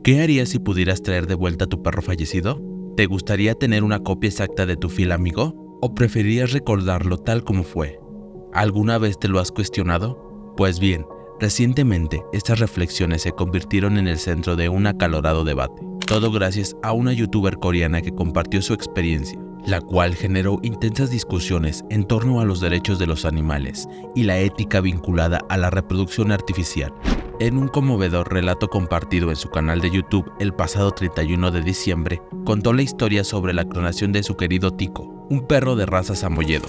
¿Qué harías si pudieras traer de vuelta a tu perro fallecido? ¿Te gustaría tener una copia exacta de tu fiel amigo? ¿O preferirías recordarlo tal como fue? ¿Alguna vez te lo has cuestionado? Pues bien, recientemente estas reflexiones se convirtieron en el centro de un acalorado debate. Todo gracias a una youtuber coreana que compartió su experiencia, la cual generó intensas discusiones en torno a los derechos de los animales y la ética vinculada a la reproducción artificial. En un conmovedor relato compartido en su canal de YouTube el pasado 31 de diciembre, contó la historia sobre la clonación de su querido Tico, un perro de raza samoyedo.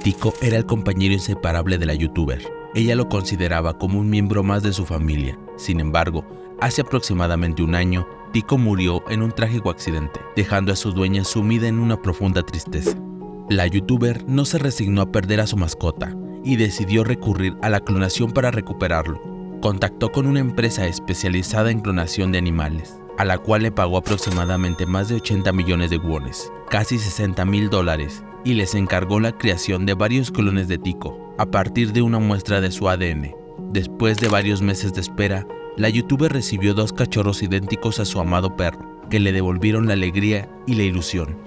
Tico era el compañero inseparable de la youtuber. Ella lo consideraba como un miembro más de su familia. Sin embargo, hace aproximadamente un año, Tico murió en un trágico accidente, dejando a su dueña sumida en una profunda tristeza. La youtuber no se resignó a perder a su mascota y decidió recurrir a la clonación para recuperarlo. Contactó con una empresa especializada en clonación de animales, a la cual le pagó aproximadamente más de 80 millones de wones, casi $60,000, y les encargó la creación de varios clones de Tico, a partir de una muestra de su ADN. Después de varios meses de espera, la youtuber recibió 2 cachorros idénticos a su amado perro, que le devolvieron la alegría y la ilusión.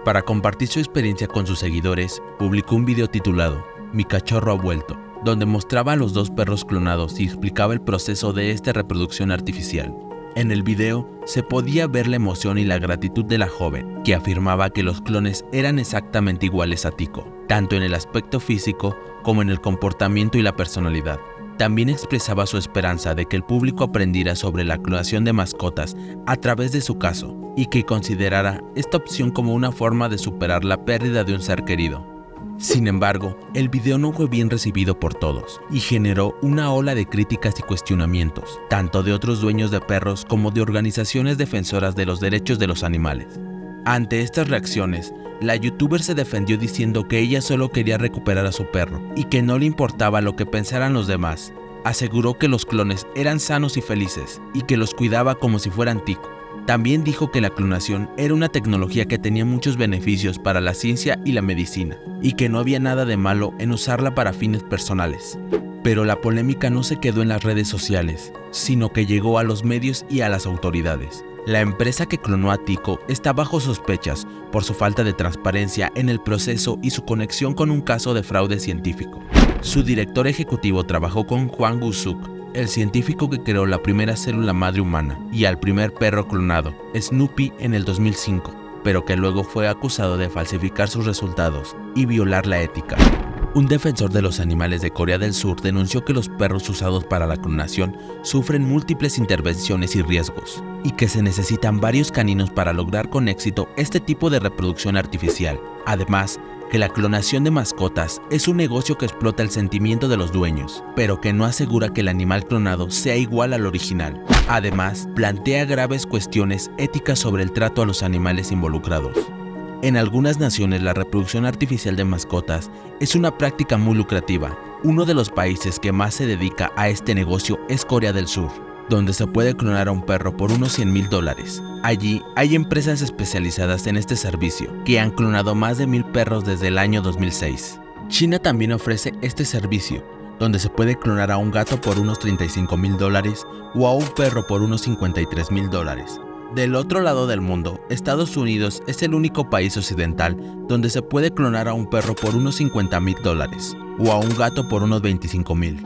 Para compartir su experiencia con sus seguidores, publicó un video titulado "Mi cachorro ha vuelto", donde mostraba a los 2 perros clonados y explicaba el proceso de esta reproducción artificial. En el video se podía ver la emoción y la gratitud de la joven, que afirmaba que los clones eran exactamente iguales a Tico, tanto en el aspecto físico como en el comportamiento y la personalidad. También expresaba su esperanza de que el público aprendiera sobre la clonación de mascotas a través de su caso y que considerara esta opción como una forma de superar la pérdida de un ser querido. Sin embargo, el video no fue bien recibido por todos y generó una ola de críticas y cuestionamientos, tanto de otros dueños de perros como de organizaciones defensoras de los derechos de los animales. Ante estas reacciones, la youtuber se defendió diciendo que ella solo quería recuperar a su perro y que no le importaba lo que pensaran los demás. Aseguró que los clones eran sanos y felices y que los cuidaba como si fueran Tico. También dijo que la clonación era una tecnología que tenía muchos beneficios para la ciencia y la medicina, y que no había nada de malo en usarla para fines personales. Pero la polémica no se quedó en las redes sociales, sino que llegó a los medios y a las autoridades. La empresa que clonó a Tico está bajo sospechas por su falta de transparencia en el proceso y su conexión con un caso de fraude científico. Su director ejecutivo trabajó con Hwang Woo-suk, el científico que creó la primera célula madre humana y al primer perro clonado, Snoopy, en el 2005, pero que luego fue acusado de falsificar sus resultados y violar la ética. Un defensor de los animales de Corea del Sur denunció que los perros usados para la clonación sufren múltiples intervenciones y riesgos, y que se necesitan varios caninos para lograr con éxito este tipo de reproducción artificial. Además, que la clonación de mascotas es un negocio que explota el sentimiento de los dueños, pero que no asegura que el animal clonado sea igual al original. Además, plantea graves cuestiones éticas sobre el trato a los animales involucrados. En algunas naciones, la reproducción artificial de mascotas es una práctica muy lucrativa. Uno de los países que más se dedica a este negocio es Corea del Sur, donde se puede clonar a un perro por unos $100,000. Allí hay empresas especializadas en este servicio, que han clonado más de 1,000 perros desde el año 2006. China también ofrece este servicio, donde se puede clonar a un gato por unos $35,000 o a un perro por unos $53,000. Del otro lado del mundo, Estados Unidos es el único país occidental donde se puede clonar a un perro por unos $50,000 o a un gato por unos $25,000.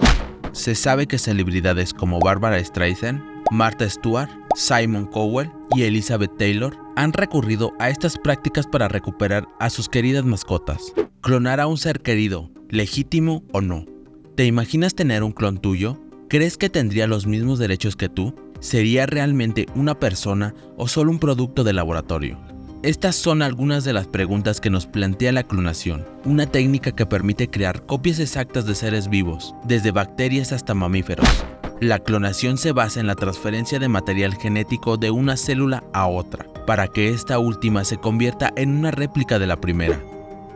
Se sabe que celebridades como Barbara Streisand, Martha Stewart, Simon Cowell y Elizabeth Taylor han recurrido a estas prácticas para recuperar a sus queridas mascotas. ¿Clonar a un ser querido, legítimo o no? ¿Te imaginas tener un clon tuyo? ¿Crees que tendría los mismos derechos que tú? ¿Sería realmente una persona o solo un producto de laboratorio? Estas son algunas de las preguntas que nos plantea la clonación, una técnica que permite crear copias exactas de seres vivos, desde bacterias hasta mamíferos. La clonación se basa en la transferencia de material genético de una célula a otra, para que esta última se convierta en una réplica de la primera.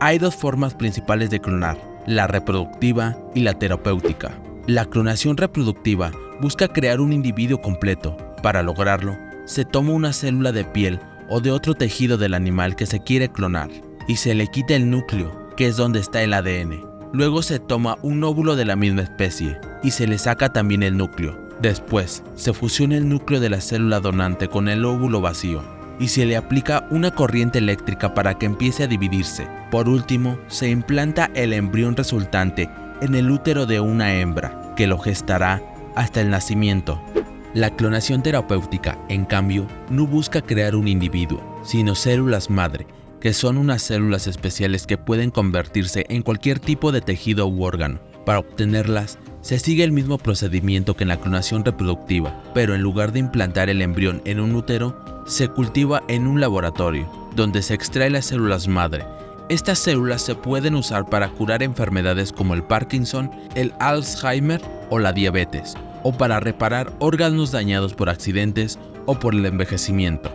Hay 2 formas principales de clonar, la reproductiva y la terapéutica. La clonación reproductiva busca crear un individuo completo. Para lograrlo, se toma una célula de piel o de otro tejido del animal que se quiere clonar y se le quita el núcleo, que es donde está el ADN. Luego se toma un óvulo de la misma especie y se le saca también el núcleo. Después, se fusiona el núcleo de la célula donante con el óvulo vacío y se le aplica una corriente eléctrica para que empiece a dividirse. Por último, se implanta el embrión resultante en el útero de una hembra, que lo gestará hasta el nacimiento. La clonación terapéutica, en cambio, no busca crear un individuo, sino células madre, que son unas células especiales que pueden convertirse en cualquier tipo de tejido u órgano. Para obtenerlas, se sigue el mismo procedimiento que en la clonación reproductiva, pero en lugar de implantar el embrión en un útero, se cultiva en un laboratorio, donde se extrae las células madre. Estas células se pueden usar para curar enfermedades como el Parkinson, el Alzheimer o la diabetes, o para reparar órganos dañados por accidentes o por el envejecimiento.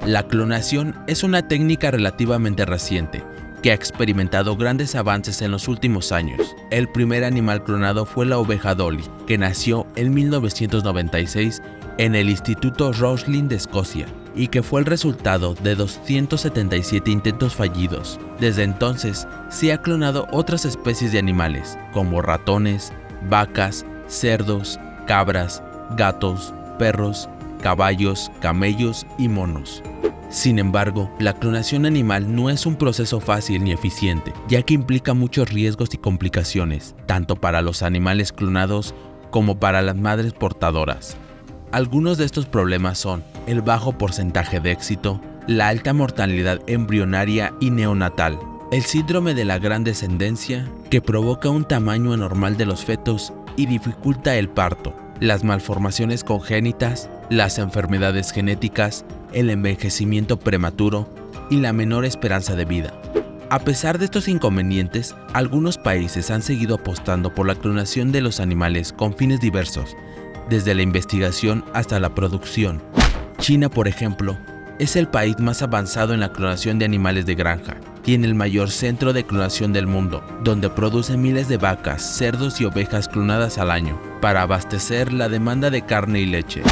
La clonación es una técnica relativamente reciente, que ha experimentado grandes avances en los últimos años. El primer animal clonado fue la oveja Dolly, que nació en 1996 en el Instituto Roslin de Escocia, y que fue el resultado de 277 intentos fallidos. Desde entonces, se ha clonado otras especies de animales, como ratones, vacas, cerdos, cabras, gatos, perros, caballos, camellos y monos. Sin embargo, la clonación animal no es un proceso fácil ni eficiente, ya que implica muchos riesgos y complicaciones, tanto para los animales clonados como para las madres portadoras. Algunos de estos problemas son el bajo porcentaje de éxito, la alta mortalidad embrionaria y neonatal, el síndrome de la gran descendencia, que provoca un tamaño anormal de los fetos y dificulta el parto, las malformaciones congénitas, las enfermedades genéticas, el envejecimiento prematuro y la menor esperanza de vida. A pesar de estos inconvenientes, algunos países han seguido apostando por la clonación de los animales con fines diversos, desde la investigación hasta la producción. China, por ejemplo, es el país más avanzado en la clonación de animales de granja. Tiene el mayor centro de clonación del mundo, donde produce miles de vacas, cerdos y ovejas clonadas al año, para abastecer la demanda de carne y leche.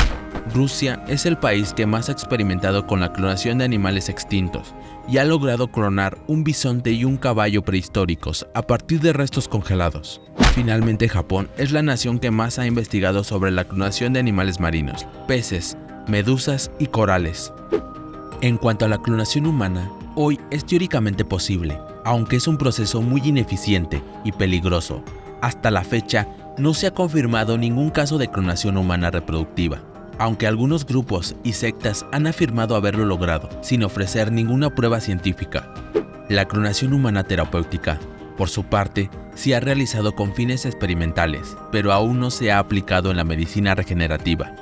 Rusia es el país que más ha experimentado con la clonación de animales extintos y ha logrado clonar un bisonte y un caballo prehistóricos a partir de restos congelados. Finalmente, Japón es la nación que más ha investigado sobre la clonación de animales marinos, peces, medusas y corales. En cuanto a la clonación humana, hoy es teóricamente posible, aunque es un proceso muy ineficiente y peligroso. Hasta la fecha, no se ha confirmado ningún caso de clonación humana reproductiva, aunque algunos grupos y sectas han afirmado haberlo logrado, sin ofrecer ninguna prueba científica. La clonación humana terapéutica, por su parte, se ha realizado con fines experimentales, pero aún no se ha aplicado en la medicina regenerativa.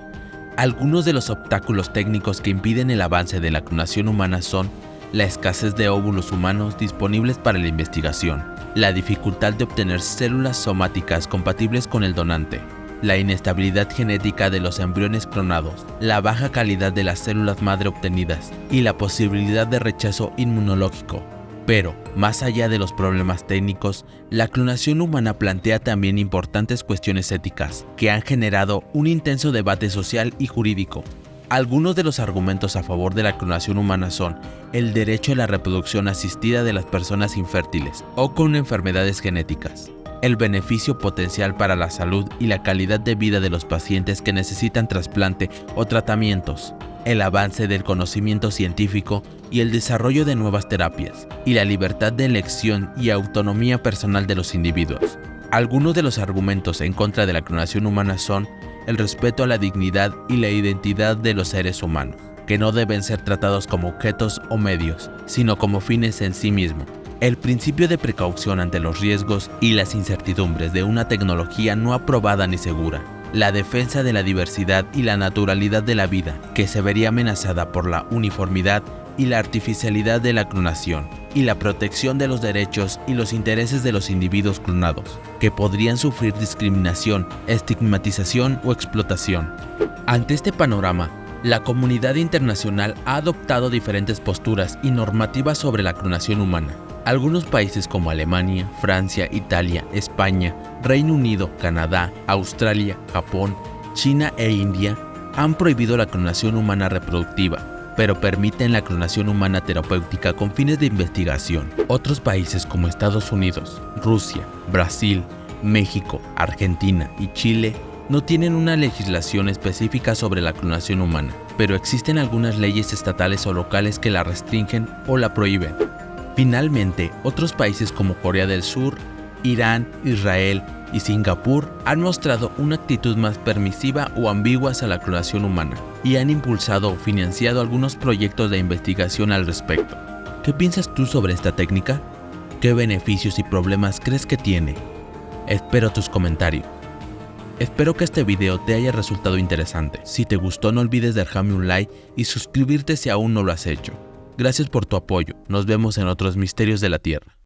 Algunos de los obstáculos técnicos que impiden el avance de la clonación humana son la escasez de óvulos humanos disponibles para la investigación, la dificultad de obtener células somáticas compatibles con el donante, la inestabilidad genética de los embriones clonados, la baja calidad de las células madre obtenidas y la posibilidad de rechazo inmunológico. Pero, más allá de los problemas técnicos, la clonación humana plantea también importantes cuestiones éticas, que han generado un intenso debate social y jurídico. Algunos de los argumentos a favor de la clonación humana son el derecho a la reproducción asistida de las personas infértiles o con enfermedades genéticas, el beneficio potencial para la salud y la calidad de vida de los pacientes que necesitan trasplante o tratamientos, el avance del conocimiento científico y el desarrollo de nuevas terapias, y la libertad de elección y autonomía personal de los individuos. Algunos de los argumentos en contra de la clonación humana son el respeto a la dignidad y la identidad de los seres humanos, que no deben ser tratados como objetos o medios, sino como fines en sí mismos. El principio de precaución ante los riesgos y las incertidumbres de una tecnología no aprobada ni segura. La defensa de la diversidad y la naturalidad de la vida, que se vería amenazada por la uniformidad y la artificialidad de la clonación, y la protección de los derechos y los intereses de los individuos clonados, que podrían sufrir discriminación, estigmatización o explotación. Ante este panorama, la comunidad internacional ha adoptado diferentes posturas y normativas sobre la clonación humana. Algunos países como Alemania, Francia, Italia, España, Reino Unido, Canadá, Australia, Japón, China e India han prohibido la clonación humana reproductiva, pero permiten la clonación humana terapéutica con fines de investigación. Otros países como Estados Unidos, Rusia, Brasil, México, Argentina y Chile no tienen una legislación específica sobre la clonación humana, pero existen algunas leyes estatales o locales que la restringen o la prohíben. Finalmente, otros países como Corea del Sur, Irán, Israel y Singapur han mostrado una actitud más permisiva o ambigua hacia la clonación humana y han impulsado o financiado algunos proyectos de investigación al respecto. ¿Qué piensas tú sobre esta técnica? ¿Qué beneficios y problemas crees que tiene? Espero tus comentarios. Espero que este video te haya resultado interesante. Si te gustó, no olvides dejarme un like y suscribirte si aún no lo has hecho. Gracias por tu apoyo. Nos vemos en otros misterios de la Tierra.